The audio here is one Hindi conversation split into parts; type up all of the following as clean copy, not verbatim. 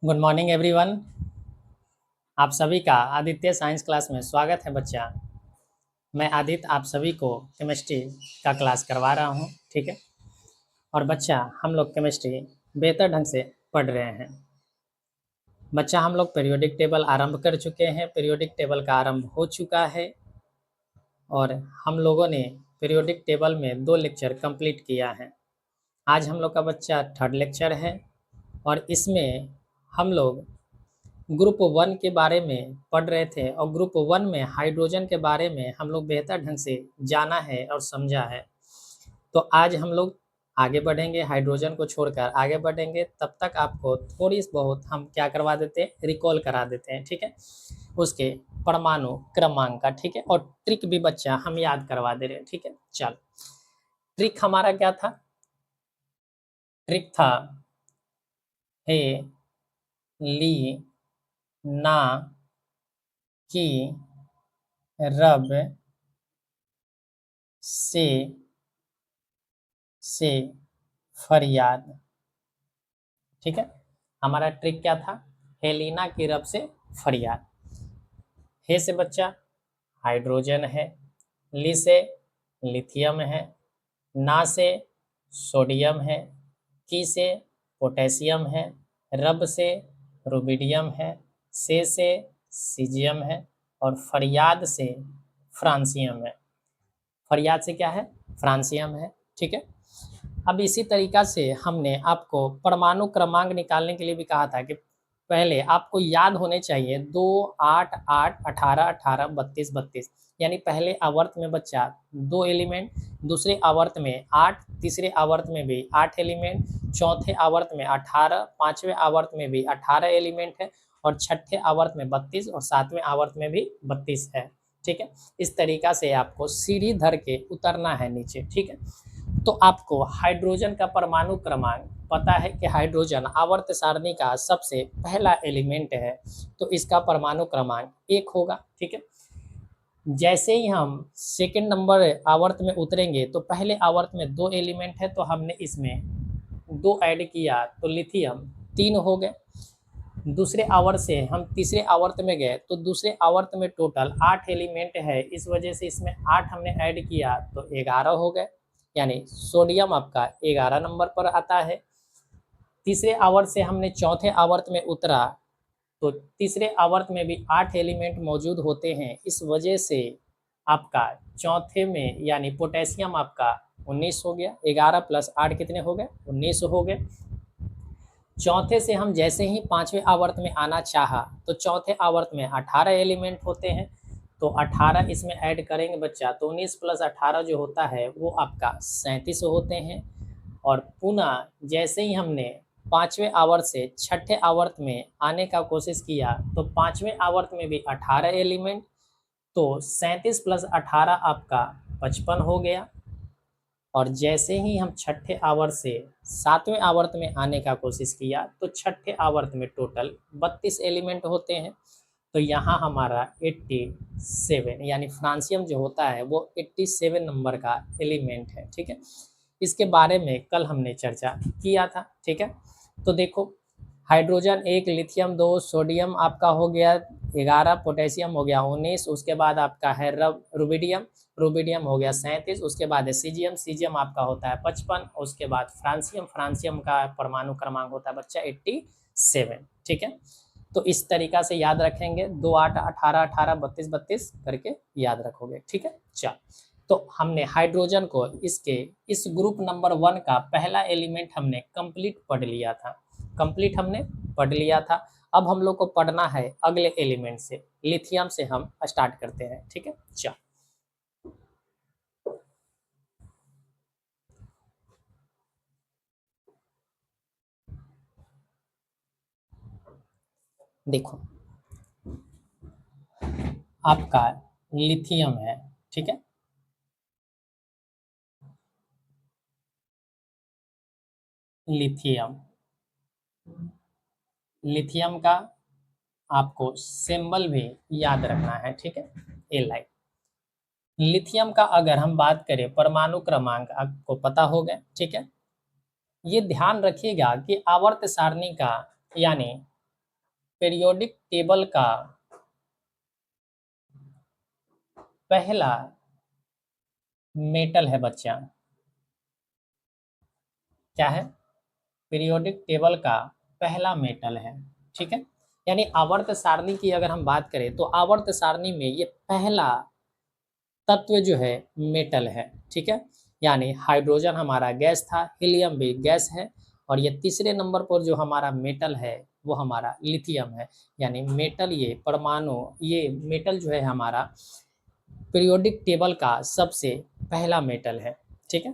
Good morning everyone. आप सभी का आदित्य साइंस क्लास में स्वागत है बच्चा। मैं आदित्य आप सभी को केमिस्ट्री का क्लास करवा रहा हूँ, ठीक है। और बच्चा हम लोग केमिस्ट्री बेहतर ढंग से पढ़ रहे हैं। बच्चा हम लोग पीरियोडिक टेबल आरंभ कर चुके हैं, पीरियोडिक टेबल का आरंभ हो चुका है। और हम लोगों ने पीरियोडिक टेबल में 2 लेक्चर कंप्लीट किया है। आज हम लोग का बच्चा 3rd लेक्चर है और इसमें हम लोग ग्रुप 1 के बारे में पढ़ रहे थे और ग्रुप 1 में हाइड्रोजन के बारे में हम लोग बेहतर ढंग से जाना है और समझा है। तो आज हम लोग आगे बढ़ेंगे, हाइड्रोजन को छोड़कर आगे बढ़ेंगे। तब तक आपको थोड़ी बहुत हम क्या करवा देते हैं, रिकॉल करा देते हैं, ठीक है। उसके परमाणु क्रमांक का, ठीक है। और ट्रिक भी बच्चा हम याद करवा दे रहे हैं, ठीक है। चल, ट्रिक हमारा क्या था? ट्रिक था हे ली ना की रब से फरियाद, ठीक है। हमारा ट्रिक क्या था? हेलिना की रब से फरियाद। हे से बच्चा हाइड्रोजन है, ली से लिथियम है, ना से सोडियम है, की से पोटेशियम है, रब से रुबिडियम है, से सीजियम है और फरियाद से फ्रांसियम है। फरियाद से क्या है? फ्रांसियम है, ठीक है। अब इसी तरीका से हमने आपको परमाणु क्रमांक निकालने के लिए भी कहा था कि पहले आपको याद होने चाहिए 2, 8, 8, 18, 18, 32, 32। यानी पहले आवर्त में बच्चा 2 एलिमेंट, दूसरे आवर्त में 8, तीसरे आवर्त में भी 8 एलिमेंट, चौथे आवर्त में 18, पांचवें आवर्त में भी 18 एलिमेंट है और छठे आवर्त में 32 और सातवें आवर्त में भी 32 है, ठीक है। इस तरीका से आपको सीढ़ी धर के उतरना है नीचे, ठीक है। तो आपको हाइड्रोजन का परमाणु क्रमांक पता है कि हाइड्रोजन आवर्त सारणी का सबसे पहला एलिमेंट है, तो इसका परमाणु क्रमांक 1 होगा, ठीक है। जैसे ही हम सेकंड नंबर आवर्त में उतरेंगे तो पहले आवर्त में 2 एलिमेंट है, तो हमने इसमें 2 ऐड किया तो लिथियम 3 हो गए। दूसरे आवर्त से हम तीसरे आवर्त में गए तो दूसरे आवर्त में टोटल 8 एलिमेंट है, इस वजह से इसमें 8 हमने ऐड किया तो 11 हो गए। यानी सोडियम आपका 11 नंबर पर आता है। तीसरे आवर्त से हमने चौथे आवर्त में उतरा तो तीसरे आवर्त में भी 8 एलिमेंट मौजूद होते हैं, इस वजह से आपका चौथे में यानी पोटेशियम आपका 19 हो गया। 11 प्लस 8 कितने हो गए? 19 हो गए। चौथे से हम जैसे ही पांचवें आवर्त में आना चाहा तो चौथे आवर्त में 18 एलिमेंट होते हैं, तो 18 इसमें ऐड करेंगे बच्चा तो 19 प्लस 18 जो होता है वो आपका 37 होते हैं। और पुनः जैसे ही हमने पांचवें आवर्त से छठे आवर्त में आने का कोशिश किया तो पांचवें आवर्त में भी 18 एलिमेंट, तो 37 प्लस 18 आपका 55 हो गया। और जैसे ही हम छठे आवर्त से सातवें आवर्त में आने का कोशिश किया तो छठे आवर्त में टोटल 32 एलिमेंट होते हैं, तो यहाँ हमारा 87 यानी फ्रांसियम जो होता है वो 87 नंबर का एलिमेंट है, ठीक है। इसके बारे में कल हमने चर्चा किया था, ठीक है। तो देखो, हाइड्रोजन 1, लिथियम 2, सोडियम आपका हो गया 11, पोटेशियम हो गया 19, उसके बाद आपका है रुबिडियम, रुबिडियम हो गया 37, उसके बाद है सीजियम, सीजियम आपका होता है 55, उसके बाद फ्रांसियम, फ्रांसियम का परमाणु क्रमांक होता है बच्चा 87, ठीक है। तो इस तरीका से याद रखेंगे, 2, 8, 18, 18, 32, 32 करके याद रखोगे, ठीक है। चल, तो हमने हाइड्रोजन को इसके इस ग्रुप नंबर 1 का पहला एलिमेंट हमने कंप्लीट पढ़ लिया था, कंप्लीट हमने पढ़ लिया था। अब हम लोग को पढ़ना है अगले एलिमेंट से, लिथियम से हम स्टार्ट करते हैं, ठीक है। चल, देखो आपका लिथियम है, ठीक है। लिथियम, लिथियम का आपको सिंबल भी याद रखना है, ठीक है। Li। लिथियम का अगर हम बात करें परमाणु क्रमांक आपको पता होगा, ठीक है। ये ध्यान रखिएगा कि आवर्त सारणी का यानी पीरियोडिक टेबल का पहला मेटल है बच्चा। क्या है? पीरियोडिक टेबल का पहला मेटल है। ठीक है, यानी आवर्त सारणी की अगर हम बात करें तो आवर्त सारणी में ये पहला तत्व जो है मेटल है। ठीक है, यानी हाइड्रोजन हमारा गैस था, हीलियम भी गैस है, और ये तीसरे नंबर पर जो हमारा मेटल है वो हमारा लिथियम है। यानी मेटल, ये परमाणु, ये मेटल जो है हमारा पीरियोडिक टेबल का सबसे पहला मेटल है। ठीक है,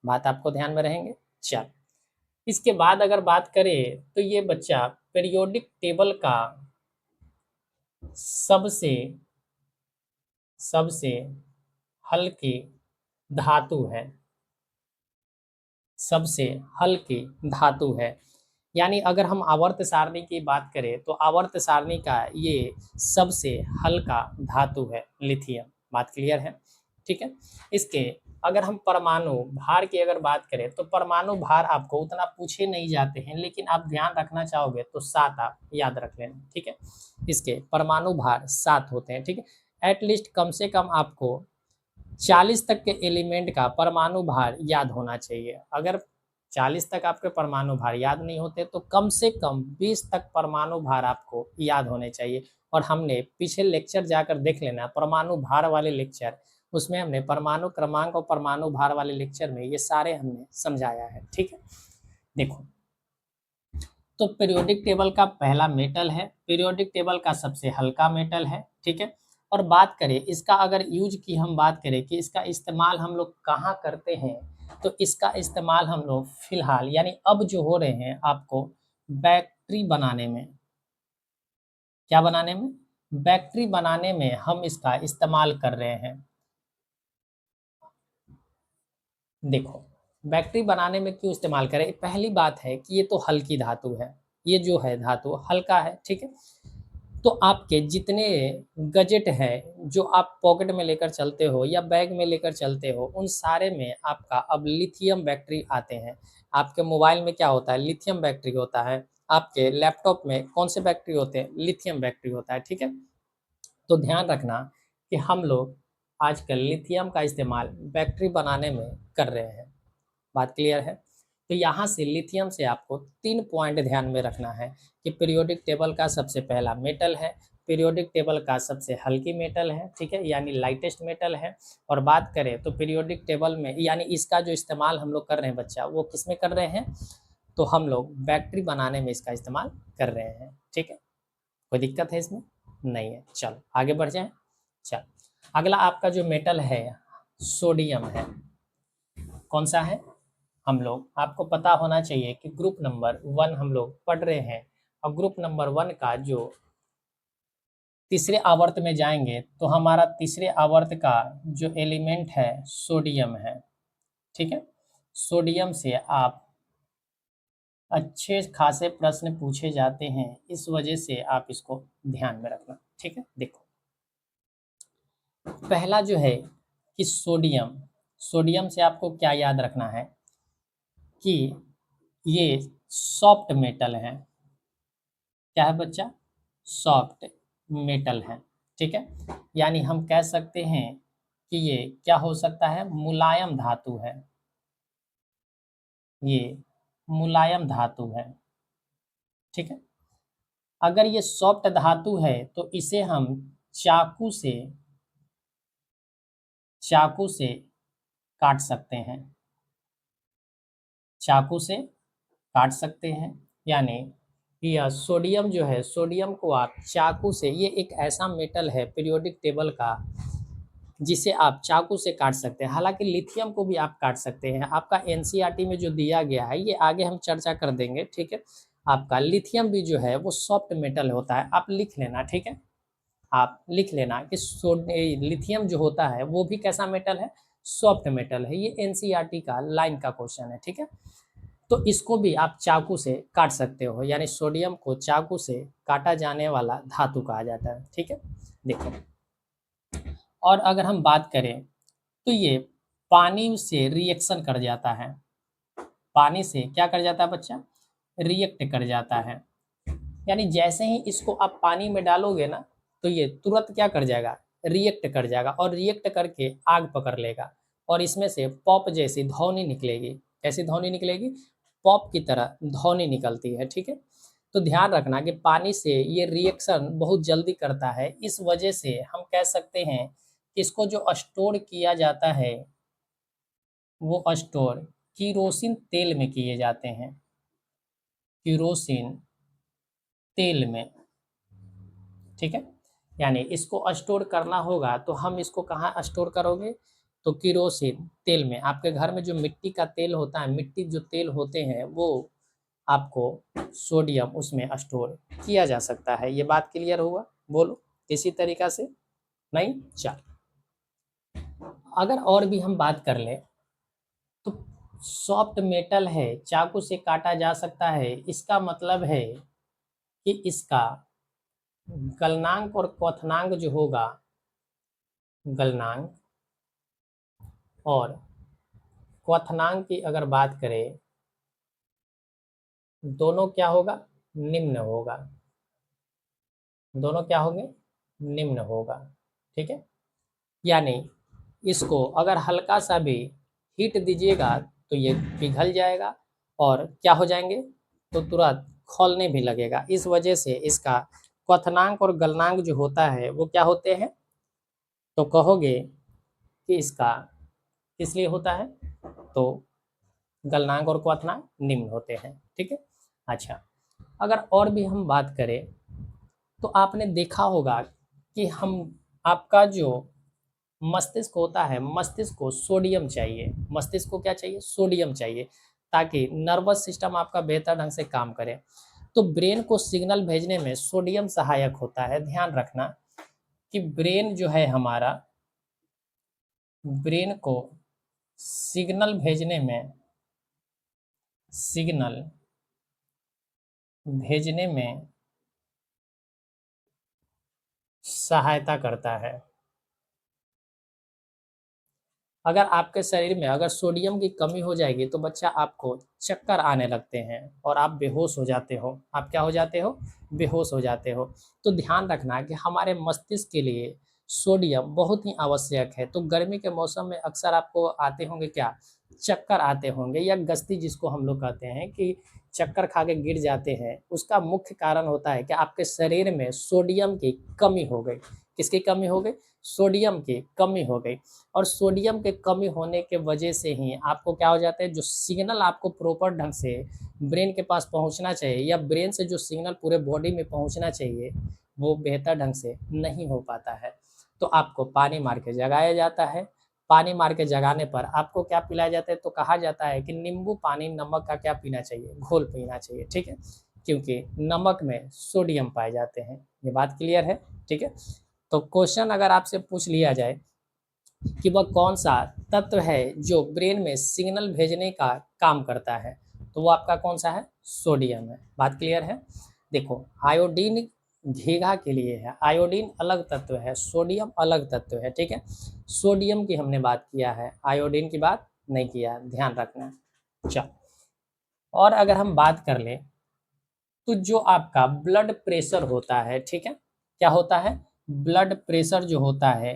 बात आपको ध्यान में रहेंगे। चल, इसके बाद अगर बात करें तो ये बच्चा पीरियोडिक टेबल का सबसे सबसे हल्की धातु है। सबसे हल्की धातु है। यानी अगर हम आवर्त सारणी की बात करें तो आवर्त सारणी का ये सबसे हल्का धातु है लिथियम। बात क्लियर है? ठीक है, इसके अगर हम परमाणु भार की अगर बात करें तो परमाणु भार आपको उतना पूछे नहीं जाते हैं, लेकिन आप ध्यान रखना चाहोगे तो 7 आप याद रख लेना। ठीक है, इसके परमाणु भार 7 होते हैं। ठीक है, एटलीस्ट कम से कम आपको 40 तक के एलिमेंट का परमाणु भार याद होना चाहिए। अगर 40 तक आपके परमाणु भार याद नहीं होते तो कम से कम 20 तक परमाणु भार आपको याद होने चाहिए। और हमने पीछे लेक्चर जाकर देख लेना, परमाणु भार वाले लेक्चर, उसमें हमने परमाणु क्रमांक और परमाणु भार वाले लेक्चर में ये सारे हमने समझाया है। ठीक है, देखो, तो पीरियोडिक टेबल का पहला मेटल है, पीरियोडिक टेबल का सबसे हल्का मेटल है। ठीक है, और बात करें इसका, अगर यूज की हम बात करें कि इसका इस्तेमाल हम लोग कहाँ करते हैं, तो इसका इस्तेमाल हम लोग फिलहाल यानी अब जो हो रहे हैं आपको बैटरी बनाने में। क्या बनाने में? बैटरी बनाने में हम इसका इस्तेमाल कर रहे हैं। देखो, बैटरी बनाने में क्यों इस्तेमाल करें? पहली बात है कि ये तो हल्की धातु है, ये जो है धातु हल्का है। ठीक है, तो आपके जितने गजेट है जो आप पॉकेट में लेकर चलते हो या बैग में लेकर चलते हो, उन सारे में आपका अब लिथियम बैटरी आते हैं। आपके मोबाइल में क्या होता है? लिथियम बैटरी होता है। आपके लैपटॉप में कौन से बैटरी होते हैं? लिथियम बैटरी होता है। ठीक है, तो ध्यान रखना कि हम लोग आजकल लिथियम का इस्तेमाल बैटरी बनाने में कर रहे हैं। बात क्लियर है? तो यहाँ से लिथियम से आपको 3 पॉइंट ध्यान में रखना है कि पीरियोडिक टेबल का सबसे पहला मेटल है, पीरियोडिक टेबल का सबसे हल्की मेटल है। ठीक है, यानी लाइटेस्ट मेटल है। और बात करें तो पीरियोडिक टेबल में यानी इसका जो इस्तेमाल हम लोग कर रहे हैं बच्चा, वो किस में कर रहे हैं? तो हम लोग बैटरी बनाने में इसका इस्तेमाल कर रहे हैं। ठीक है, कोई दिक्कत है इसमें? नहीं है। चलो आगे बढ़ जाएं। चल, अगला आपका जो मेटल है सोडियम है। कौन सा है? हम लोग, आपको पता होना चाहिए कि ग्रुप नंबर 1 हम लोग पढ़ रहे हैं, और ग्रुप नंबर 1 का जो तीसरे आवर्त में जाएंगे तो हमारा तीसरे आवर्त का जो एलिमेंट है सोडियम है। ठीक है, सोडियम से आप अच्छे खासे प्रश्न पूछे जाते हैं, इस वजह से आप इसको ध्यान में रखना। ठीक है, देखो, पहला जो है कि सोडियम, सोडियम से आपको क्या याद रखना है कि ये सॉफ्ट मेटल है। क्या है बच्चा? सॉफ्ट मेटल है। ठीक है, यानी हम कह सकते हैं कि ये क्या हो सकता है? मुलायम धातु है। ये मुलायम धातु है। ठीक है, अगर ये सॉफ्ट धातु है तो इसे हम चाकू से चाकू से काट सकते हैं। चाकू से काट सकते हैं, यानी यह सोडियम जो है, सोडियम को आप चाकू से, ये एक ऐसा मेटल है पीरियोडिक टेबल का जिसे आप चाकू से काट सकते हैं। हालांकि लिथियम को भी आप काट सकते हैं, आपका एनसीईआरटी में जो दिया गया है ये आगे हम चर्चा कर देंगे। ठीक है, आपका लिथियम भी जो है वो सॉफ्ट मेटल होता है, आप लिख लेना। ठीक है, आप लिख लेना कि लिथियम जो होता है वो भी कैसा मेटल है? सॉफ्ट मेटल है। ये एनसीईआरटी का लाइन का क्वेश्चन है। ठीक है, तो इसको भी आप चाकू से काट सकते हो, यानी सोडियम को चाकू से काटा जाने वाला धातु कहा जाता है। ठीक है, देखो, और अगर हम बात करें तो ये पानी से रिएक्शन कर जाता है। पानी से क्या कर जाता है बच्चा? रिएक्ट कर जाता है। यानी जैसे ही इसको आप पानी में डालोगे ना, तो ये तुरंत क्या कर जाएगा, रिएक्ट कर जाएगा और रिएक्ट करके आग पकड़ लेगा और इसमें से पॉप जैसी ध्वनि निकलेगी। कैसी ध्वनि निकलेगी? पॉप की तरह ध्वनि निकलती है, ठीक है। तो ध्यान रखना कि पानी से ये रिएक्शन बहुत जल्दी करता है, इस वजह से हम कह सकते हैं कि इसको जो स्टोर किया जाता है वो स्टोर किरोसिन तेल में किए जाते हैं, किरोसिन तेल में, ठीक है। यानी इसको स्टोर करना होगा तो हम इसको कहाँ स्टोर करोगे, तो किरोसिन तेल में। आपके घर में जो मिट्टी का तेल होता है, मिट्टी जो तेल होते हैं वो आपको सोडियम उसमें स्टोर किया जा सकता है। ये बात क्लियर हुआ? बोलो इसी तरीका से। नहीं, चल अगर और भी हम बात कर ले तो सॉफ्ट मेटल है, चाकू से काटा जा सकता है, इसका मतलब है कि इसका गलनांक और क्वथनांक जो होगा, गलनांक और क्वथनांक की अगर बात करें, दोनों क्या होगा, निम्न होगा। दोनों क्या होंगे, निम्न होगा, ठीक है। यानी इसको अगर हल्का सा भी हीट दीजिएगा तो ये पिघल जाएगा और क्या हो जाएंगे, तो तुरंत खौलने भी लगेगा। इस वजह से इसका क्वथनांक और गलनांक जो होता है वो क्या होते हैं, तो कहोगे कि इसका किस लिए होता है, तो गलनांक और क्वथनांक निम्न होते हैं, ठीक है। अच्छा, अगर और भी हम बात करें तो आपने देखा होगा कि हम आपका जो मस्तिष्क होता है, मस्तिष्क को सोडियम चाहिए। मस्तिष्क को क्या चाहिए, सोडियम चाहिए, ताकि नर्वस सिस्टम आपका बेहतर ढंग से काम करे। तो ब्रेन को सिग्नल भेजने में सोडियम सहायक होता है। ध्यान रखना कि ब्रेन जो है हमारा, ब्रेन को सिग्नल भेजने में, सिग्नल भेजने में सहायता करता है। अगर आपके शरीर में अगर सोडियम की कमी हो जाएगी तो बच्चा आपको चक्कर आने लगते हैं और आप बेहोश हो जाते हो। आप क्या हो जाते हो, बेहोश हो जाते हो। तो ध्यान रखना कि हमारे मस्तिष्क के लिए सोडियम बहुत ही आवश्यक है। तो गर्मी के मौसम में अक्सर आपको आते होंगे क्या, चक्कर आते होंगे, या गस्ती जिसको हम लोग कहते हैं कि चक्कर खा के गिर जाते हैं। उसका मुख्य कारण होता है कि आपके शरीर में सोडियम की कमी हो गई। किसकी कमी हो गई, सोडियम की कमी हो गई। और सोडियम के कमी होने के वजह से ही आपको क्या हो जाता है, जो सिग्नल आपको प्रॉपर ढंग से ब्रेन के पास पहुंचना चाहिए या ब्रेन से जो सिग्नल पूरे बॉडी में पहुंचना चाहिए वो बेहतर ढंग से नहीं हो पाता है। तो आपको पानी मार के जगाया जाता है। पानी मार के जगाने पर आपको क्या पिलाया जाता है, तो कहा जाता है कि नींबू पानी नमक का क्या पीना चाहिए, घोल पीना चाहिए, ठीक है। क्योंकि नमक में सोडियम पाए जाते हैं। ये बात क्लियर है, ठीक है। तो क्वेश्चन अगर आपसे पूछ लिया जाए कि वह कौन सा तत्व है जो ब्रेन में सिग्नल भेजने का काम करता है, तो वो आपका कौन सा है, सोडियम है। बात क्लियर है। देखो आयोडीन घीघा के लिए है, आयोडीन अलग तत्व है, सोडियम अलग तत्व है, ठीक है। सोडियम की हमने बात किया है, आयोडीन की बात नहीं किया है, ध्यान रखना। चल, और अगर हम बात कर ले तो जो आपका ब्लड प्रेशर होता है, ठीक है, क्या होता है, ब्लड प्रेशर जो होता है,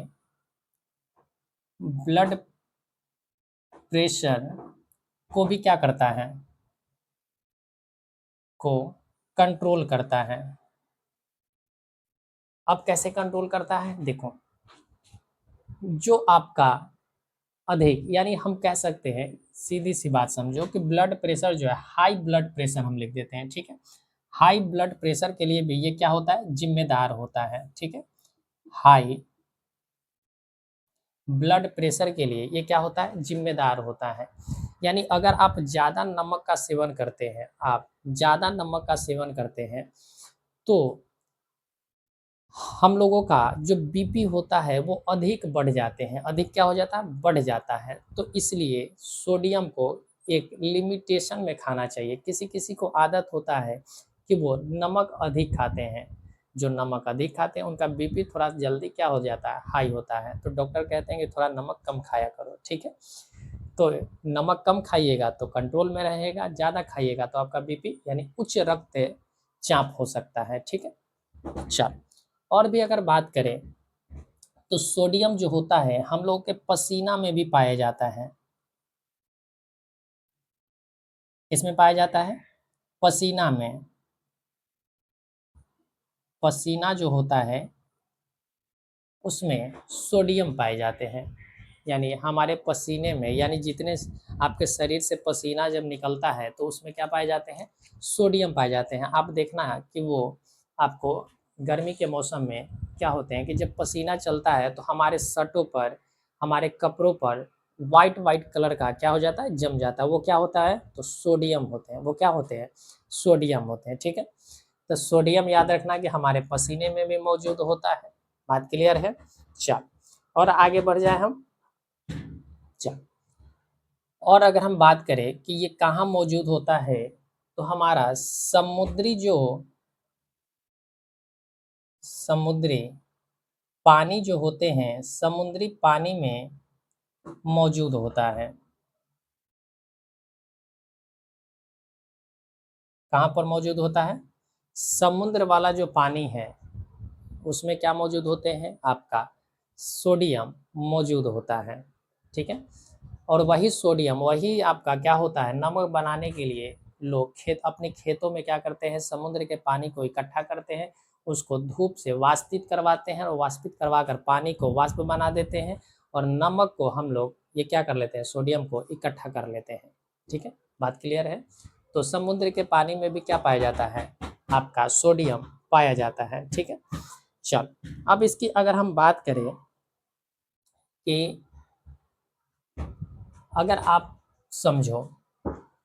ब्लड प्रेशर को भी क्या करता है, को कंट्रोल करता है। अब कैसे कंट्रोल करता है, देखो जो आपका अधिक, यानी हम कह सकते हैं, सीधी सी बात समझो कि ब्लड प्रेशर जो है, हाई ब्लड प्रेशर हम लिख देते हैं, ठीक है। हाई ब्लड प्रेशर के लिए भी ये क्या होता है, जिम्मेदार होता है, ठीक है। हाई ब्लड प्रेशर के लिए ये क्या होता है, जिम्मेदार होता है। यानी अगर आप ज़्यादा नमक का सेवन करते हैं, आप ज़्यादा नमक का सेवन करते हैं, तो हम लोगों का जो बीपी होता है वो अधिक बढ़ जाते हैं। अधिक क्या हो जाता है, बढ़ जाता है। तो इसलिए सोडियम को एक लिमिटेशन में खाना चाहिए। किसी किसी को आदत होता है कि वो नमक अधिक खाते हैं। जो नमक अधिक खाते हैं उनका बीपी थोड़ा जल्दी क्या हो जाता है, हाई होता है। तो डॉक्टर कहते हैं कि थोड़ा नमक कम खाया करो, ठीक है। तो नमक कम खाइएगा तो कंट्रोल में रहेगा, ज़्यादा खाइएगा तो आपका बीपी यानी उच्च रक्त चाप हो सकता है, ठीक है। चल, और भी अगर बात करें तो सोडियम जो होता है हम लोग के पसीना में भी पाया जाता है। किसमें पाया जाता है? पसीना में। पसीना जो होता है उसमें सोडियम पाए जाते हैं। यानी हमारे पसीने में, यानी जितने आपके शरीर से पसीना जब निकलता है तो उसमें क्या पाए जाते हैं? सोडियम पाए जाते हैं। आप देखना है कि वो आपको गर्मी के मौसम में क्या होते हैं कि जब पसीना चलता है तो हमारे शर्टों पर, हमारे कपड़ों पर वाइट वाइट कलर का क्या हो जाता है? जम जाता है। वो क्या होता है? तो सोडियम होते हैं। वो क्या होते हैं? सोडियम होते हैं, ठीक है। तो सोडियम याद रखना कि हमारे पसीने में भी मौजूद होता है। बात क्लियर है? चल, और आगे बढ़ जाए हम। चल, और अगर हम बात करें कि ये कहाँ मौजूद होता है, तो हमारा समुद्री पानी जो होते हैं, समुद्री पानी में मौजूद होता है। कहाँ पर मौजूद होता है? समुद्र वाला जो पानी है उसमें क्या मौजूद होते हैं? आपका सोडियम मौजूद होता है, ठीक है। और वही सोडियम, वही आपका क्या होता है? नमक बनाने के लिए लोग अपने खेतों में क्या करते हैं? समुद्र के पानी को इकट्ठा करते हैं, उसको धूप से वाष्पित करवाते हैं और वाष्पित करवा कर पानी को वाष्प बना देते हैं, और नमक को हम लोग ये क्या कर लेते हैं? सोडियम को इकट्ठा कर लेते हैं, ठीक है। बात क्लियर है? तो समुद्र के पानी में भी क्या पाया जाता है? आपका सोडियम पाया जाता है, ठीक है। चल, अब इसकी अगर हम बात करें कि अगर आप समझो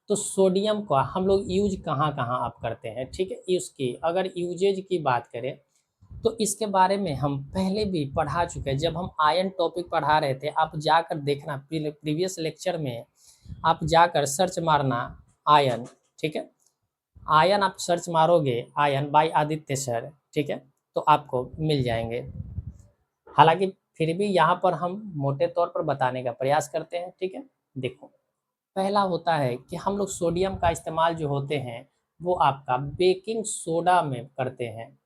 तो सोडियम का हम लोग यूज कहाँ कहाँ आप करते हैं, ठीक है। इसकी अगर यूजेज की बात करें तो इसके बारे में हम पहले भी पढ़ा चुके हैं। जब हम आयन टॉपिक पढ़ा रहे थे, आप जाकर देखना प्रीवियस लेक्चर में, आप जाकर सर्च मारना आयन, ठीक है। आयन आप सर्च मारोगे, आयन बाय आदित्य सर, ठीक है, तो आपको मिल जाएंगे। हालांकि फिर भी यहाँ पर हम मोटे तौर पर बताने का प्रयास करते हैं, ठीक है। देखो, पहला होता है कि हम लोग सोडियम का इस्तेमाल जो होते हैं वो आपका बेकिंग सोडा में करते हैं।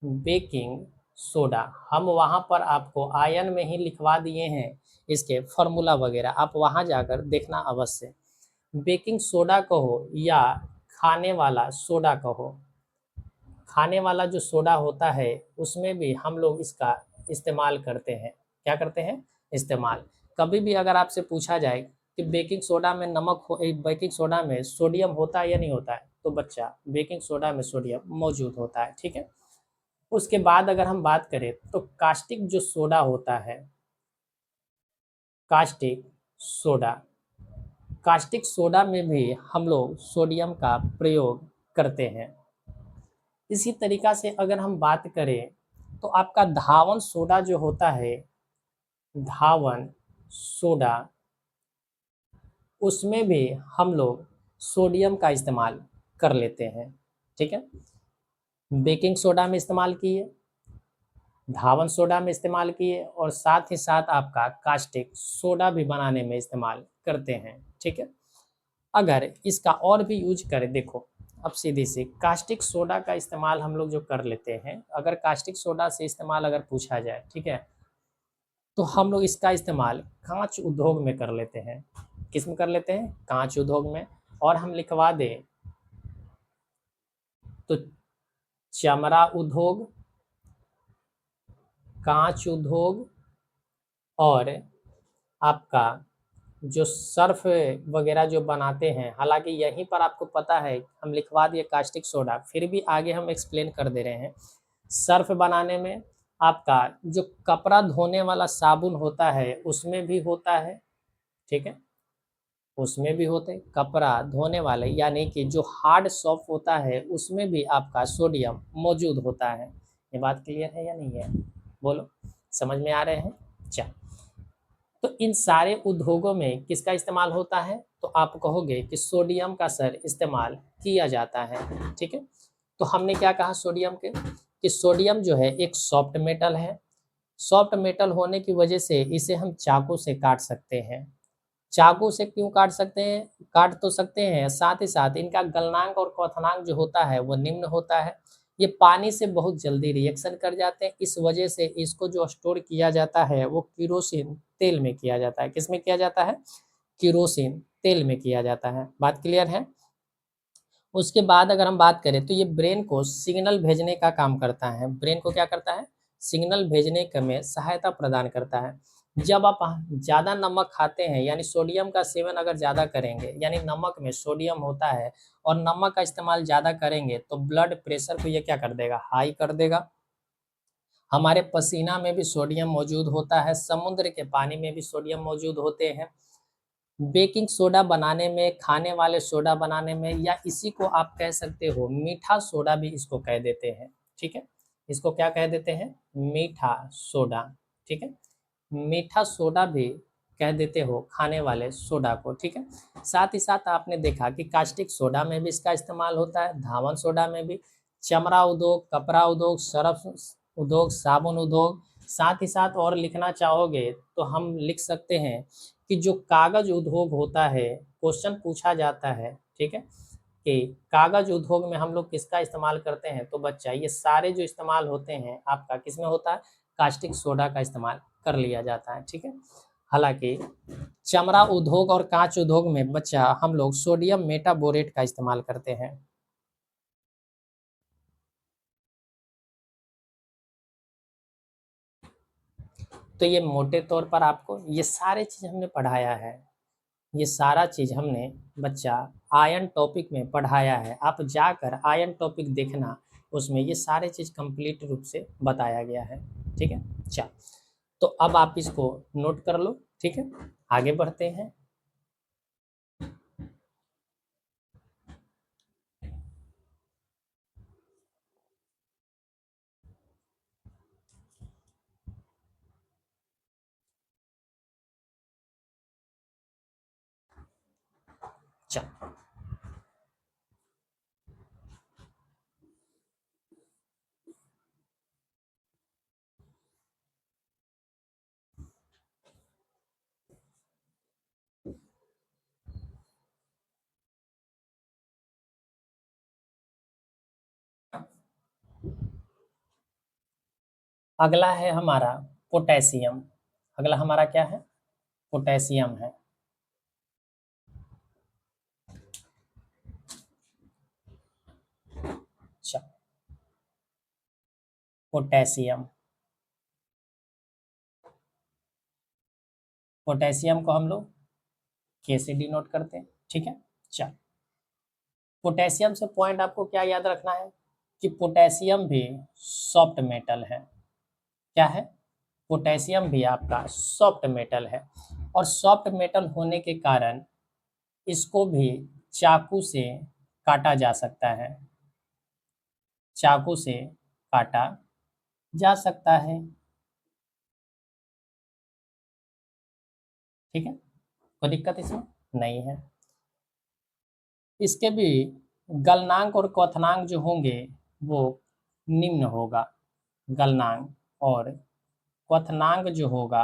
बेकिंग सोडा, हम वहाँ पर आपको आयन में ही लिखवा दिए हैं इसके फॉर्मूला वगैरह, आप वहाँ जाकर देखना अवश्य। बेकिंग सोडा कहो या खाने वाला सोडा कहो, खाने वाला जो सोडा होता है उसमें भी हम लोग इसका इस्तेमाल करते हैं। क्या करते हैं? इस्तेमाल। कभी भी अगर आपसे पूछा जाए कि बेकिंग सोडा में बेकिंग सोडा में सोडियम होता है या नहीं होता है, तो बच्चा बेकिंग सोडा में सोडियम मौजूद होता है, ठीक है। उसके बाद अगर हम बात करें तो कास्टिक जो सोडा होता है, कास्टिक सोडा, कास्टिक सोडा में भी हम लोग सोडियम का प्रयोग करते हैं। इसी तरीका से अगर हम बात करें तो आपका धावन सोडा जो होता है, धावन सोडा, उसमें भी हम लोग सोडियम का इस्तेमाल कर लेते हैं, ठीक है। बेकिंग सोडा में इस्तेमाल किए, धावन सोडा में इस्तेमाल किए, और साथ ही साथ आपका कास्टिक सोडा भी बनाने में इस्तेमाल करते हैं, ठीक है। अगर इसका और भी यूज करें, देखो अब सीधी सी कास्टिक सोडा का इस्तेमाल हम लोग जो कर लेते हैं, अगर कास्टिक सोडा से इस्तेमाल अगर पूछा जाए, ठीक है, तो हम लोग इसका इस्तेमाल कांच उद्योग में कर लेते हैं। किस में कर लेते हैं? कांच उद्योग में। और हम लिखवा दें तो चमड़ा उद्योग, कांच उद्योग, और आपका जो सर्फ वगैरह जो बनाते हैं, हालांकि यहीं पर आपको पता है हम लिखवा दिए कास्टिक सोडा, फिर भी आगे हम एक्सप्लेन कर दे रहे हैं। सर्फ बनाने में आपका जो कपड़ा धोने वाला साबुन होता है उसमें भी होता है, ठीक है, उसमें भी होते हैं। कपड़ा धोने वाले यानी कि जो हार्ड सॉफ्ट होता है उसमें भी आपका सोडियम मौजूद होता है। ये बात क्लियर है या नहीं है? बोलो, समझ में आ रहे हैं? चल, तो इन सारे उद्योगों में किसका इस्तेमाल होता है? तो आप कहोगे कि सोडियम का सर इस्तेमाल किया जाता है, ठीक है। तो हमने क्या कहा सोडियम के, कि सोडियम जो है एक सॉफ्ट मेटल है। सॉफ्ट मेटल होने की वजह से इसे हम चाकू से काट सकते हैं, चाकू से क्यों काट सकते हैं? काट तो सकते हैं, साथ ही साथ इनका गलनांक और क्वथनांक जो होता है वो निम्न होता है। ये पानी से बहुत जल्दी रिएक्शन कर जाते हैं, इस वजह से इसको जो स्टोर किया जाता है वो केरोसिन तेल में किया जाता है। किसमें किया जाता है? केरोसिन तेल में किया जाता है। बात क्लियर है? उसके बाद अगर हम बात करें तो ये ब्रेन को सिग्नल भेजने का काम करता है। ब्रेन को क्या करता है? सिग्नल भेजने का में सहायता प्रदान करता है। जब आप ज़्यादा नमक खाते हैं, यानी सोडियम का सेवन अगर ज़्यादा करेंगे, यानी नमक में सोडियम होता है और नमक का इस्तेमाल ज़्यादा करेंगे तो ब्लड प्रेशर को ये क्या कर देगा? हाई कर देगा। हमारे पसीना में भी सोडियम मौजूद होता है, समुद्र के पानी में भी सोडियम मौजूद होते हैं। बेकिंग सोडा बनाने में, खाने वाले सोडा बनाने में, या इसी को आप कह सकते हो मीठा सोडा भी इसको कह देते हैं। ठीक है? इसको क्या कह देते हैं? मीठा सोडा। ठीक है? मीठा सोडा भी कह देते हो खाने वाले सोडा को। ठीक है? साथ ही साथ आपने देखा कि कास्टिक सोडा में भी इसका इस्तेमाल होता है, धावन सोडा में भी, चमड़ा उद्योग, कपड़ा उद्योग, सर्फ उद्योग, साबुन उद्योग। साथ ही साथ और लिखना चाहोगे तो हम लिख सकते हैं कि जो कागज उद्योग होता है, क्वेश्चन पूछा जाता है, ठीक है, कि कागज उद्योग में हम लोग किसका इस्तेमाल करते हैं, तो बच्चा ये सारे जो इस्तेमाल होते हैं आपका किसमें होता है? कास्टिक सोडा का इस्तेमाल कर लिया जाता है। ठीक है? हालांकि चमड़ा उद्योग और कांच उद्योग में बच्चा हम लोग सोडियम मेटाबोरेट का इस्तेमाल करते हैं। तो ये मोटे तौर पर आपको ये सारे चीज हमने पढ़ाया है। ये सारा चीज़ हमने बच्चा आयन टॉपिक में पढ़ाया है। आप जाकर आयन टॉपिक देखना, उसमें ये सारे चीज़ कंप्लीट रूप से बताया गया है। ठीक है? चल, तो अब आप इसको नोट कर लो। ठीक है? आगे बढ़ते हैं। चल, अगला है हमारा पोटेशियम। अगला हमारा क्या है? पोटेशियम है। अच्छा, पोटेशियम। पोटेशियम को हम लोग के से डिनोट करते हैं। ठीक है? चल, पोटेशियम से पॉइंट आपको क्या याद रखना है कि पोटेशियम भी सॉफ्ट मेटल है। क्या है? पोटेशियम भी आपका सॉफ्ट मेटल है, और सॉफ्ट मेटल होने के कारण इसको भी चाकू से काटा जा सकता है। चाकू से काटा जा सकता है। ठीक है? कोई दिक्कत इसमें नहीं है। इसके भी गलनांक और क्वथनांक जो होंगे वो निम्न होगा। गलनांक और क्वथनांक जो होगा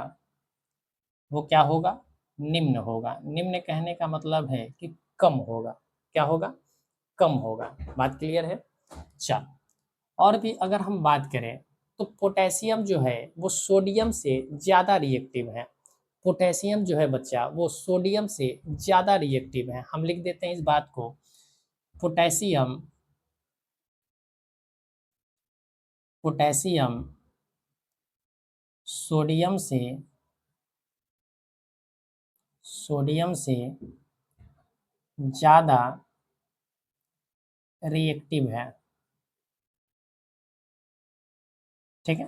वो क्या होगा? निम्न होगा। निम्न कहने का मतलब है कि कम होगा। क्या होगा? कम होगा। बात क्लियर है? चल, और भी अगर हम बात करें तो पोटेशियम जो है वो सोडियम से ज़्यादा रिएक्टिव है। पोटेशियम जो है बच्चा वो सोडियम से ज़्यादा रिएक्टिव है। हम लिख देते हैं इस बात को। पोटेशियम पोटेशियम सोडियम से सोडियम से ज़्यादा रिएक्टिव है। ठीक है?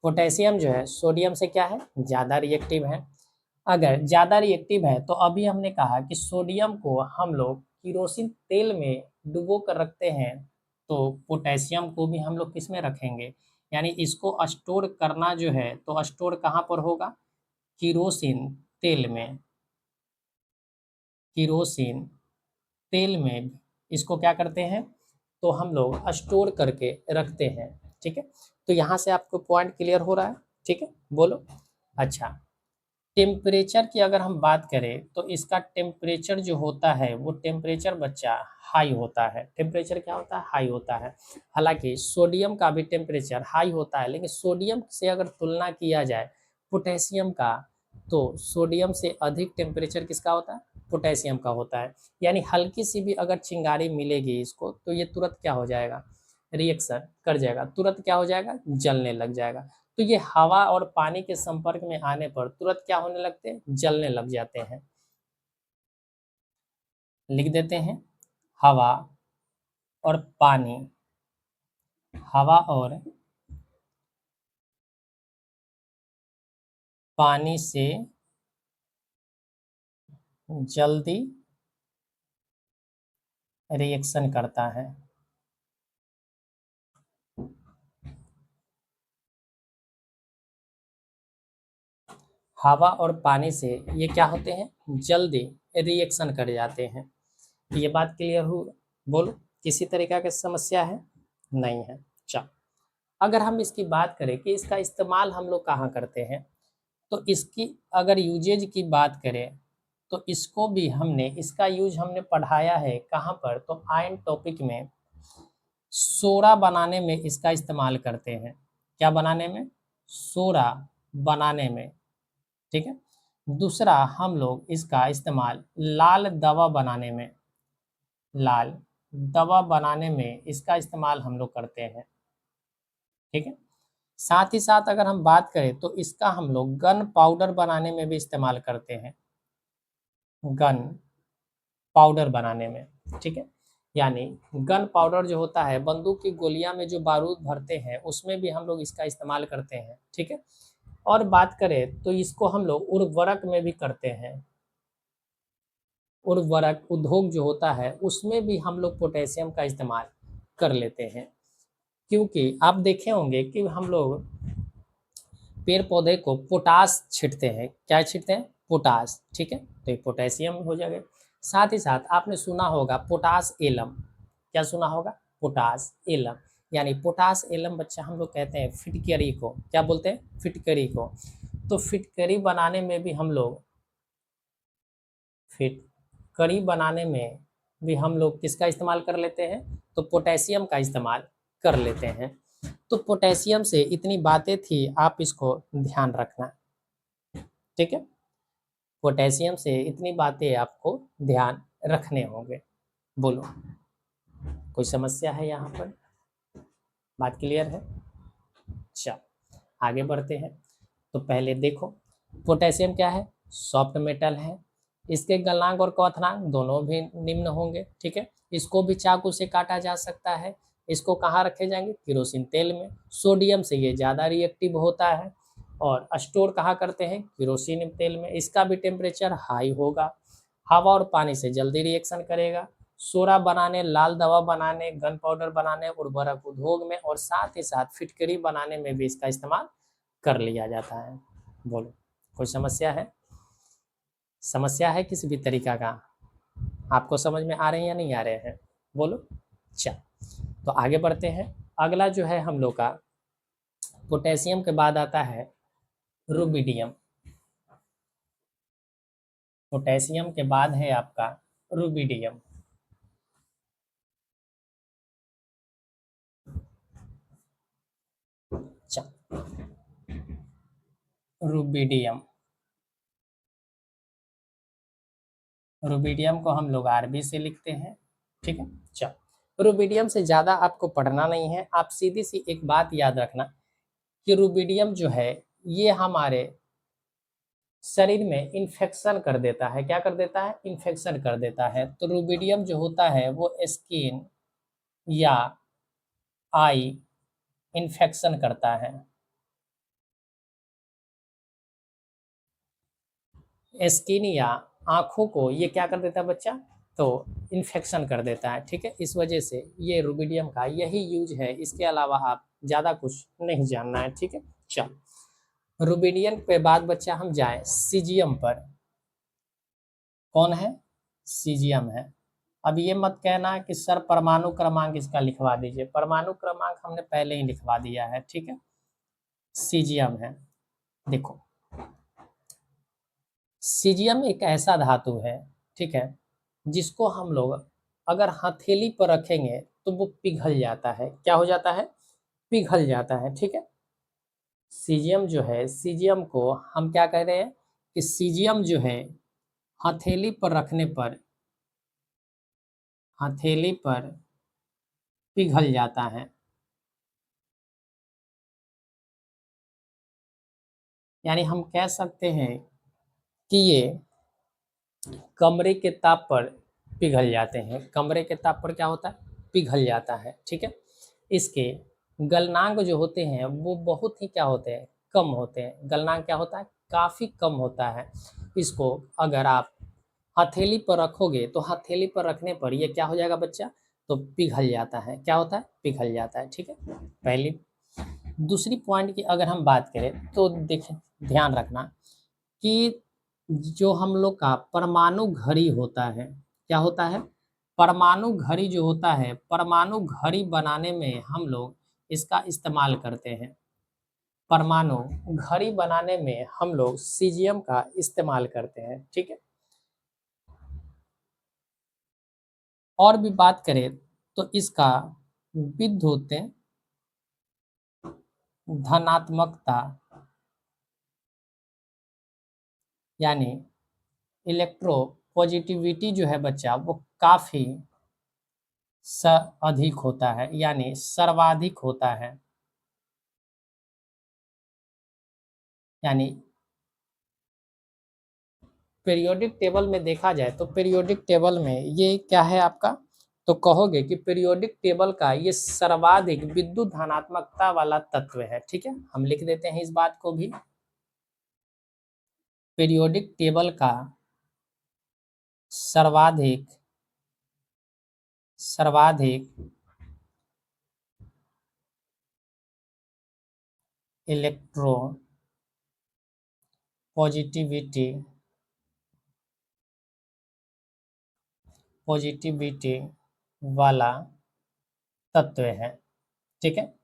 पोटेशियम जो है सोडियम से क्या है? ज़्यादा रिएक्टिव है। अगर ज़्यादा रिएक्टिव है तो अभी हमने कहा कि सोडियम को हम लोग केरोसिन तेल में डुबो कर रखते हैं, तो पोटेशियम को भी हम लोग किस में रखेंगे? यानी इसको स्टोर करना जो है तो स्टोर कहाँ पर होगा? केरोसिन तेल में। केरोसिन तेल में इसको क्या करते हैं? तो हम लोग स्टोर करके रखते हैं। ठीक है? तो यहाँ से आपको पॉइंट क्लियर हो रहा है? ठीक है? बोलो। अच्छा, टेम्परेचर की अगर हम बात करें तो इसका टेम्परेचर जो होता है वो टेम्परेचर बच्चा हाई होता है। टेम्परेचर क्या होता है? हाई होता है। हालांकि सोडियम का भी टेम्परेचर हाई होता है, लेकिन सोडियम से अगर तुलना किया जाए पोटेशियम का, तो सोडियम से अधिक टेम्परेचर किसका होता है? पोटेशियम का होता है। यानी हल्की सी भी अगर चिंगारी मिलेगी इसको तो ये तुरंत क्या हो जाएगा? रिएक्शन कर जाएगा, तुरंत क्या हो जाएगा? जलने लग जाएगा। तो ये हवा और पानी के संपर्क में आने पर तुरंत क्या होने लगते हैं? जलने लग जाते हैं। लिख देते हैं, हवा और पानी, हवा और पानी से जल्दी रिएक्शन करता है। हवा और पानी से ये क्या होते हैं? जल्दी रिएक्शन कर जाते हैं। ये बात क्लियर हो? बोलो, किसी तरीका की समस्या है? नहीं है। चल, अगर हम इसकी बात करें कि इसका इस्तेमाल हम लोग कहाँ करते हैं, तो इसकी अगर यूजेज की बात करें तो इसको भी हमने, इसका यूज हमने पढ़ाया है कहाँ पर? तो आयन टॉपिक में सोडा बनाने में इसका इस्तेमाल करते हैं। क्या बनाने में? सोडा बनाने में। ठीक है। दूसरा, हम लोग इसका इस्तेमाल लाल दवा बनाने में, लाल दवा बनाने में इसका इस्तेमाल हम लोग करते हैं। ठीक है। साथ ही साथ अगर हम बात करें तो इसका हम लोग गन पाउडर बनाने में भी इस्तेमाल करते हैं, गन पाउडर बनाने में। ठीक है। यानी गन पाउडर जो होता है, बंदूक की गोलियां में जो बारूद भरते हैं उसमें भी हम लोग इसका इस्तेमाल करते हैं। ठीक है। और बात करें तो इसको हम लोग उर्वरक में भी करते हैं। उर्वरक उद्योग जो होता है उसमें भी हम लोग पोटेशियम का इस्तेमाल कर लेते हैं। क्योंकि आप देखे होंगे कि हम लोग पेड़ पौधे को पोटास छिड़ते हैं। क्या छिड़ते हैं? पोटास। ठीक है। तो ये पोटेशियम हो जाएगा। साथ ही साथ आपने सुना होगा पोटास एलम। क्या सुना होगा? Potash alum. यानी पोटास एलम बच्चा हम लोग कहते हैं फिटकरी को। क्या बोलते हैं? फिटकरी को। तो फिटकरी बनाने में भी हम लोग, फिटकरी बनाने में भी हम लोग किसका इस्तेमाल कर लेते हैं? तो पोटेशियम का इस्तेमाल कर लेते हैं। तो पोटेशियम से इतनी बातें थी, आप इसको ध्यान रखना। ठीक है। पोटेशियम से इतनी बातें आपको ध्यान रखने होंगे। बोलो, कोई समस्या है यहाँ पर? बात क्लियर है? चल, आगे बढ़ते हैं। तो पहले देखो, पोटेशियम क्या है? सॉफ्ट मेटल है। इसके गलनांक और क्वथनांक दोनों भी निम्न होंगे। ठीक है। इसको भी चाकू से काटा जा सकता है। इसको कहाँ रखे जाएंगे? केरोसिन तेल में। सोडियम से ये ज़्यादा रिएक्टिव होता है। और स्टोर कहाँ करते हैं? केरोसिन तेल में। इसका भी टेम्परेचर हाई होगा। हवा और पानी से जल्दी रिएक्शन करेगा। सोडा बनाने, लाल दवा बनाने, गन पाउडर बनाने, उर्वरक उद्योग में और साथ ही साथ फिटकरी बनाने में भी इसका इस्तेमाल कर लिया जाता है। बोलो, कोई समस्या है? समस्या है किसी भी तरीका का? आपको समझ में आ रहे हैं या नहीं आ रहे हैं? बोलो। चल, तो आगे बढ़ते हैं। अगला जो है हम लोग का, पोटेशियम के बाद आता है रुबिडियम। पोटेशियम के बाद है आपका रुबिडियम। चल, रुबिडियम, रुबिडियम को हम लोग आरबी से लिखते हैं। ठीक है। चल, रुबिडियम से ज़्यादा आपको पढ़ना नहीं है। आप सीधी सी एक बात याद रखना कि रुबिडियम जो है ये हमारे शरीर में इन्फेक्शन कर देता है। क्या कर देता है? इन्फेक्शन कर देता है। तो रुबिडियम जो होता है वो स्किन या आई इन्फेक्शन करता है। स्किन या आँखों को ये क्या कर देता है बच्चा? तो इन्फेक्शन कर देता है। ठीक है। इस वजह से ये रुबिडियम का यही यूज है, इसके अलावा आप ज़्यादा कुछ नहीं जानना है। ठीक है। चल, रुबिडियम पे बाद बच्चा हम जाएं सीजियम पर। कौन है? सीजियम है। अब ये मत कहना कि सर परमाणु क्रमांक इसका लिखवा दीजिए। परमाणु क्रमांक हमने पहले ही लिखवा दिया है। ठीक है। सीजियम है। देखो, सीजियम एक ऐसा धातु है, ठीक है, जिसको हम लोग अगर हथेली पर रखेंगे तो वो पिघल जाता है। क्या हो जाता है? पिघल जाता है, ठीक है। सीजियम जो है, सीजियम को हम क्या कह रहे हैं कि सीजियम जो है हथेली पर रखने पर, हथेली पर पिघल जाता है। यानी हम कह सकते हैं कि ये कमरे के ताप पर पिघल जाते हैं। कमरे के ताप पर क्या होता है? पिघल जाता है, ठीक है। इसके गलनांक जो होते हैं वो बहुत ही क्या होते हैं? कम होते हैं। गलनांक क्या होता है? काफ़ी कम होता है। इसको अगर आप हथेली पर रखोगे तो हथेली पर रखने पर ये क्या हो जाएगा बच्चा? तो पिघल जाता है। क्या होता है? पिघल जाता है, ठीक है। पहली। दूसरी पॉइंट की अगर हम बात करें तो देखें, ध्यान रखना कि जो हम लोग का परमाणु घड़ी होता है, क्या होता है? परमाणु घड़ी जो होता है, परमाणु घड़ी बनाने में हम लोग इसका इस्तेमाल करते हैं। परमाणु घड़ी बनाने में हम लोग सीजियम का इस्तेमाल करते हैं, ठीक है। और भी बात करें तो इसका विद्युत धनात्मकता, यानी इलेक्ट्रो पॉजिटिविटी जो है बच्चा, वो काफ़ी अधिक होता है, यानी सर्वाधिक होता है। यानी पीरियोडिक टेबल में देखा जाए तो पीरियोडिक टेबल में ये क्या है आपका? तो कहोगे कि पीरियोडिक टेबल का ये सर्वाधिक विद्युत धनात्मकता वाला तत्व है, ठीक है। हम लिख देते हैं इस बात को भी। पीरियोडिक टेबल का सर्वाधिक सर्वाधिक इलेक्ट्रो पॉजिटिविटी पॉजिटिविटी वाला तत्व है, ठीक है।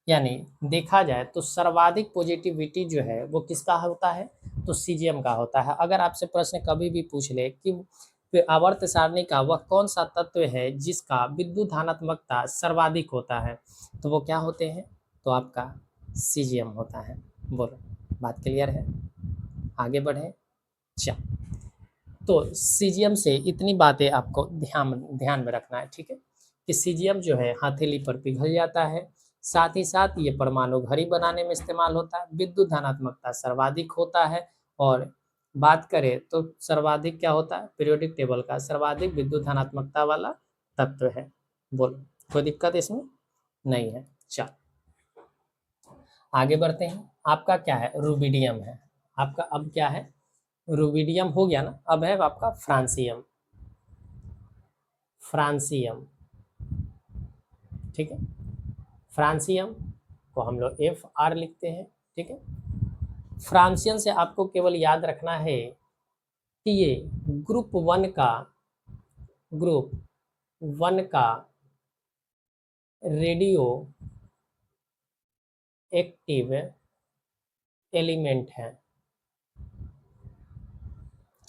यानी देखा जाए तो सर्वाधिक पॉजिटिविटी जो है वो किसका होता है? तो सीजियम का होता है। अगर आपसे प्रश्न कभी भी पूछ ले कि आवर्त सारणी का वह कौन सा तत्व है जिसका विद्युत धनात्मकता सर्वाधिक होता है, तो वो क्या होते हैं? तो आपका सीजियम होता है। बोलो, बात क्लियर है? आगे बढ़े। अच्छा, तो सीजियम से इतनी बातें आपको ध्यान ध्यान में रखना है, ठीक है, कि सीजियम जो है हथेली पर पिघल जाता है। साथ ही साथ ये परमाणु घड़ी बनाने में इस्तेमाल होता है। विद्युत धनात्मकता सर्वाधिक होता है। और बात करें तो सर्वाधिक क्या होता है? पीरियोडिक टेबल का सर्वाधिक विद्युत धनात्मकता वाला तत्व है। बोलो, कोई दिक्कत इसमें नहीं है। चल, आगे बढ़ते हैं। आपका क्या है? रूबिडियम है आपका। अब क्या है? रूबिडियम हो गया ना। अब है आपका फ्रांसियम। फ्रांसियम, ठीक है। फ्रांसियम को हम लोग FR लिखते हैं, ठीक है। फ्रांसियन से आपको केवल याद रखना है कि ये ग्रुप वन का रेडियो एक्टिव एलिमेंट है।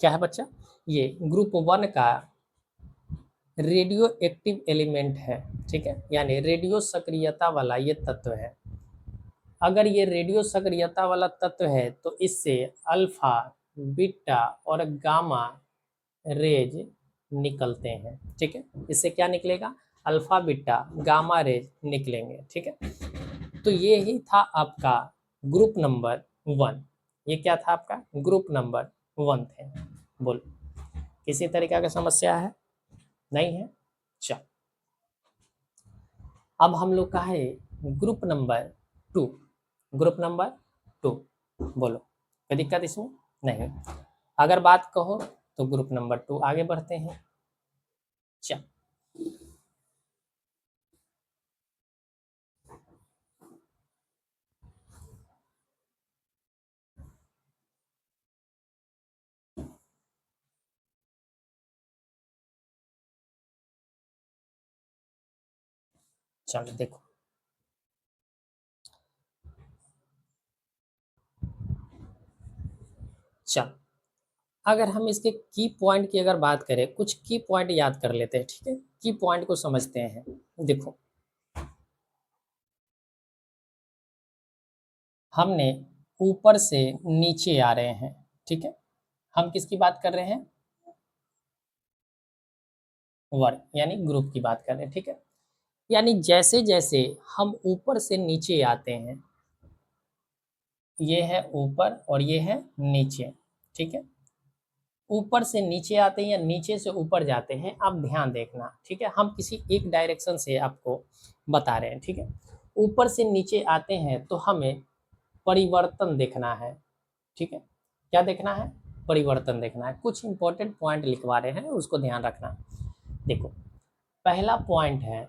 क्या है बच्चा? ये ग्रुप वन का रेडियो एक्टिव एलिमेंट है, ठीक है। यानी रेडियो सक्रियता वाला ये तत्व है। अगर ये रेडियो सक्रियता वाला तत्व है तो इससे अल्फा, बीटा और गामा रेज निकलते हैं, ठीक है। इससे क्या निकलेगा? अल्फा, बीटा, गामा रेज निकलेंगे, ठीक है। तो ये ही था आपका ग्रुप नंबर 1। ये क्या था आपका? ग्रुप नंबर 1 थे। बोलो, किसी तरीका की समस्या है? नहीं है? चल, अब हम लोग का है ग्रुप नंबर 2। ग्रुप नंबर 2, बोलो, कोई दिक्कत इसमें नहीं? अगर बात कहो तो ग्रुप नंबर 2 आगे बढ़ते हैं। चल, चलो देखो, चल अगर हम इसके की पॉइंट की अगर बात करें, कुछ की पॉइंट याद कर लेते हैं, ठीक है, की पॉइंट को समझते हैं। देखो, हमने ऊपर से नीचे आ रहे हैं, ठीक है, हम किसकी बात कर रहे हैं? वर्ग यानी ग्रुप की बात कर रहे हैं, ठीक है। यानी जैसे जैसे हम ऊपर से नीचे आते हैं, ये है ऊपर और ये है नीचे, ठीक है। ऊपर से नीचे आते हैं या नीचे से ऊपर जाते हैं, आप ध्यान देखना, ठीक है, हम किसी एक डायरेक्शन से आपको बता रहे हैं, ठीक है। ऊपर से नीचे आते हैं तो हमें परिवर्तन देखना है, ठीक है। क्या देखना है? परिवर्तन देखना है। कुछ इंपॉर्टेंट पॉइंट लिखवा रहे हैं, उसको ध्यान रखना। देखो, पहला पॉइंट है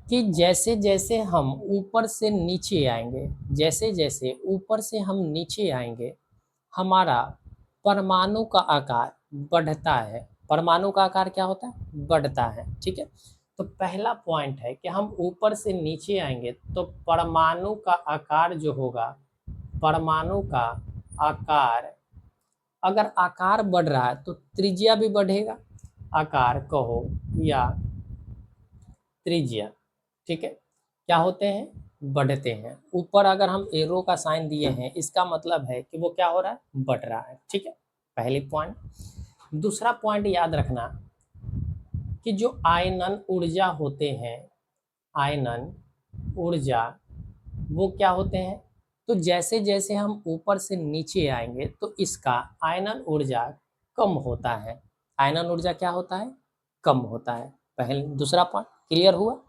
कि जैसे जैसे हम ऊपर से नीचे आएंगे, जैसे जैसे ऊपर से हम नीचे आएंगे, हमारा परमाणु का आकार बढ़ता है। परमाणु का आकार क्या होता है? बढ़ता है, ठीक है। तो पहला पॉइंट है कि हम ऊपर से नीचे आएंगे तो परमाणु का आकार जो होगा, परमाणु का आकार, अगर आकार बढ़ रहा है तो त्रिज्या भी बढ़ेगा। आकार कहो या त्रिज्या, ठीक है, क्या होते हैं? बढ़ते हैं। ऊपर अगर हम एरो का साइन दिए हैं, इसका मतलब है कि वो क्या हो रहा है? बढ़ रहा है, ठीक है। पहली पॉइंट। दूसरा पॉइंट याद रखना कि जो आयनन ऊर्जा होते हैं, आयनन ऊर्जा, वो क्या होते हैं? तो जैसे जैसे हम ऊपर से नीचे आएंगे तो इसका आयनन ऊर्जा कम होता है। आयनन ऊर्जा क्या होता है? कम होता है। पहले दूसरा पॉइंट क्लियर हुआ?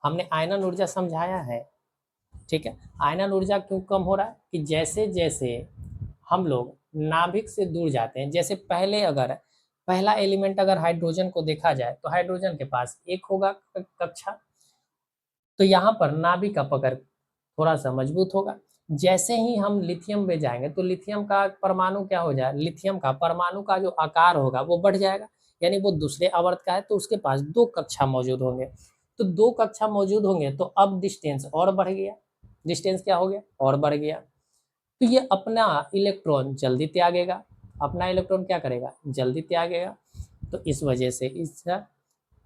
हमने आयनन ऊर्जा समझाया है, ठीक है। आयनन ऊर्जा क्यों कम हो रहा है? कि जैसे जैसे हम लोग नाभिक से दूर जाते हैं, जैसे पहले अगर पहला एलिमेंट अगर हाइड्रोजन को देखा जाए तो हाइड्रोजन के पास एक होगा कक्षा, तो यहाँ पर नाभिक का पकड़ थोड़ा सा मजबूत होगा। जैसे ही हम लिथियम में जाएंगे तो लिथियम का परमाणु क्या हो जाए? लिथियम का परमाणु का जो आकार होगा वो बढ़ जाएगा, यानी वो दूसरे आवर्त का है तो उसके पास दो कक्षा मौजूद होंगे। तो दो कक्षा मौजूद होंगे तो अब डिस्टेंस और बढ़ गया। डिस्टेंस क्या हो गया? और बढ़ गया। तो ये अपना इलेक्ट्रॉन जल्दी त्यागेगा। अपना इलेक्ट्रॉन क्या करेगा? जल्दी त्यागेगा। तो इस वजह से इसका,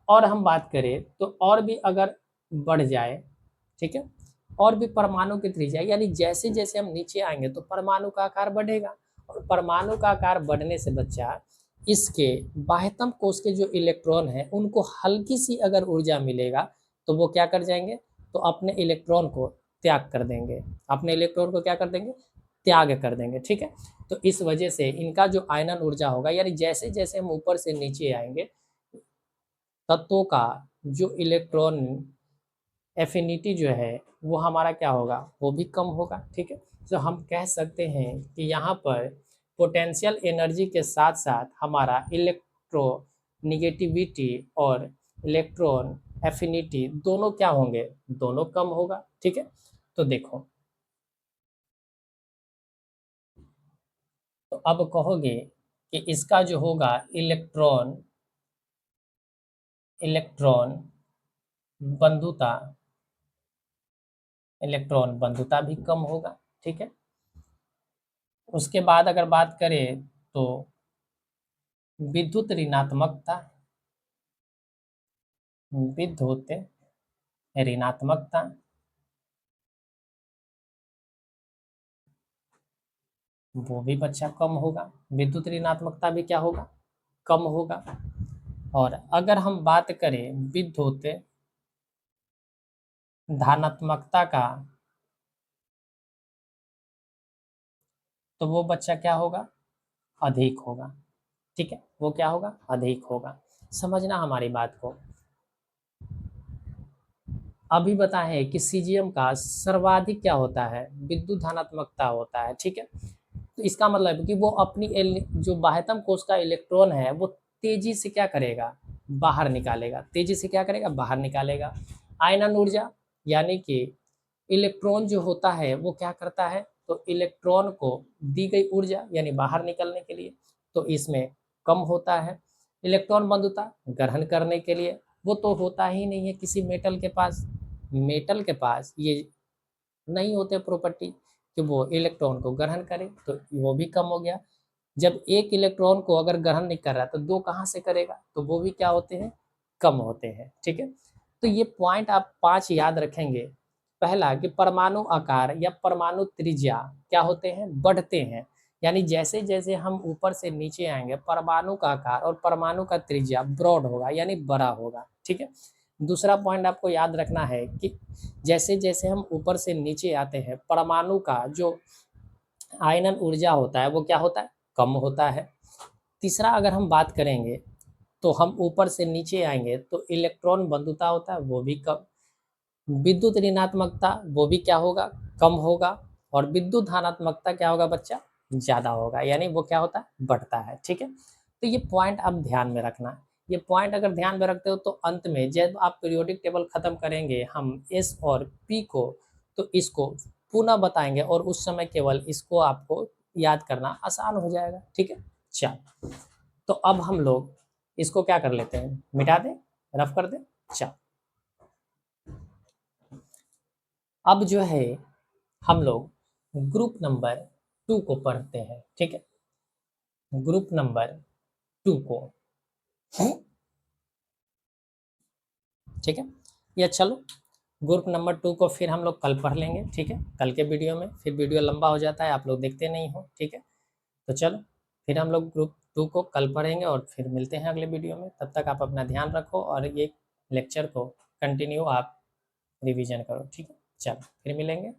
और हम बात करें तो और भी अगर बढ़ जाए, ठीक है, और भी परमाणु की त्रिज्या, यानी जैसे जैसे हम नीचे आएंगे तो परमाणु का आकार बढ़ेगा, और परमाणु का आकार बढ़ने से बच्चा इसके बाह्यतम कोश के जो इलेक्ट्रॉन है उनको हल्की सी अगर ऊर्जा मिलेगा तो वो क्या कर जाएंगे? तो अपने इलेक्ट्रॉन को त्याग कर देंगे। अपने इलेक्ट्रॉन को क्या कर देंगे? त्याग कर देंगे, ठीक है। तो इस वजह से इनका जो आयनन ऊर्जा होगा, यानी जैसे जैसे हम ऊपर से नीचे आएंगे, तत्वों का जो इलेक्ट्रॉन एफिनिटी जो है वो हमारा क्या होगा? वो भी कम होगा, ठीक है। तो हम कह सकते हैं कि यहाँ पर पोटेंशियल एनर्जी के साथ साथ हमारा इलेक्ट्रो निगेटिविटी और इलेक्ट्रॉन एफिनिटी दोनों क्या होंगे? दोनों कम होगा, ठीक है। तो देखो, तो अब कहोगे कि इसका जो होगा इलेक्ट्रॉन, इलेक्ट्रॉन बंधुता, इलेक्ट्रॉन बंधुता भी कम होगा, ठीक है। उसके बाद अगर बात करें तो विद्युत ऋणात्मकता, विद्युत ऋणात्मकता, वो भी बच्चा कम होगा। विद्युत ऋणात्मकता भी क्या होगा? कम होगा। और अगर हम बात करें विद्युत धनात्मकता का, तो वो बच्चा क्या होगा? अधिक होगा, ठीक है। वो क्या होगा? अधिक होगा। समझना हमारी बात को। अभी बताएं कि सीजियम का सर्वाधिक क्या होता है? विद्युत धनात्मकता होता है, ठीक है। तो इसका मतलब है कि वो अपनी जो बाह्यतम कोश का इलेक्ट्रॉन है वो तेजी से क्या करेगा? बाहर निकालेगा। तेजी से क्या करेगा? बाहर निकालेगा। आयनन ऊर्जा, यानी कि इलेक्ट्रॉन जो होता है वो क्या करता है? तो इलेक्ट्रॉन को दी गई ऊर्जा यानी बाहर निकलने के लिए, तो इसमें कम होता है। इलेक्ट्रॉन बंधुता ग्रहण करने के लिए, वो तो होता ही नहीं है किसी मेटल के पास। मेटल के पास ये नहीं होते प्रॉपर्टी। कि वो इलेक्ट्रॉन को ग्रहण करे, तो वो भी कम हो गया। जब एक इलेक्ट्रॉन को अगर ग्रहण नहीं कर रहा तो दो कहाँ से करेगा, तो वो भी क्या होते हैं, कम होते हैं। ठीक है, तो ये पॉइंट आप 5 याद रखेंगे। पहला कि परमाणु आकार या परमाणु त्रिज्या क्या होते हैं, बढ़ते हैं। यानी जैसे जैसे हम ऊपर से नीचे आएंगे परमाणु का आकार और परमाणु का त्रिज्या ब्रॉड होगा यानी बड़ा होगा। ठीक है, दूसरा पॉइंट आपको याद रखना है कि जैसे जैसे हम ऊपर से नीचे आते हैं परमाणु का जो आयनन ऊर्जा होता है वो क्या होता है, कम होता है। तीसरा अगर हम बात करेंगे तो हम ऊपर से नीचे आएंगे तो इलेक्ट्रॉन बंधुता होता है वो भी कम, विद्युत ऋणात्मकता वो भी क्या होगा, कम होगा, और विद्युत धनात्मकता क्या होगा बच्चा, ज़्यादा होगा, यानी वो क्या होता है, बढ़ता है। ठीक है, तो ये पॉइंट आप ध्यान में रखना। ये पॉइंट अगर ध्यान में रखते हो तो अंत में जब आप पीरियोडिक टेबल खत्म करेंगे हम एस और पी को, तो इसको पुनः बताएंगे और उस समय केवल इसको आपको याद करना आसान हो जाएगा। ठीक है, चल तो अब हम लोग इसको क्या कर लेते हैं, मिटा दें, रफ कर दें। चल अब जो है हम लोग ग्रुप नंबर 2 को पढ़ते हैं। ठीक है, ग्रुप नंबर 2 को, ठीक है, या चलो ग्रुप नंबर 2 को फिर हम लोग कल पढ़ लेंगे। ठीक है, कल के वीडियो में, फिर वीडियो लंबा हो जाता है, आप लोग देखते नहीं हो। ठीक है, तो चलो फिर हम लोग ग्रुप 2 को कल पढ़ेंगे और फिर मिलते हैं अगले वीडियो में। तब तक आप अपना ध्यान रखो और ये लेक्चर को कंटिन्यू आप रिवीजन करो। ठीक है, चलो फिर मिलेंगे।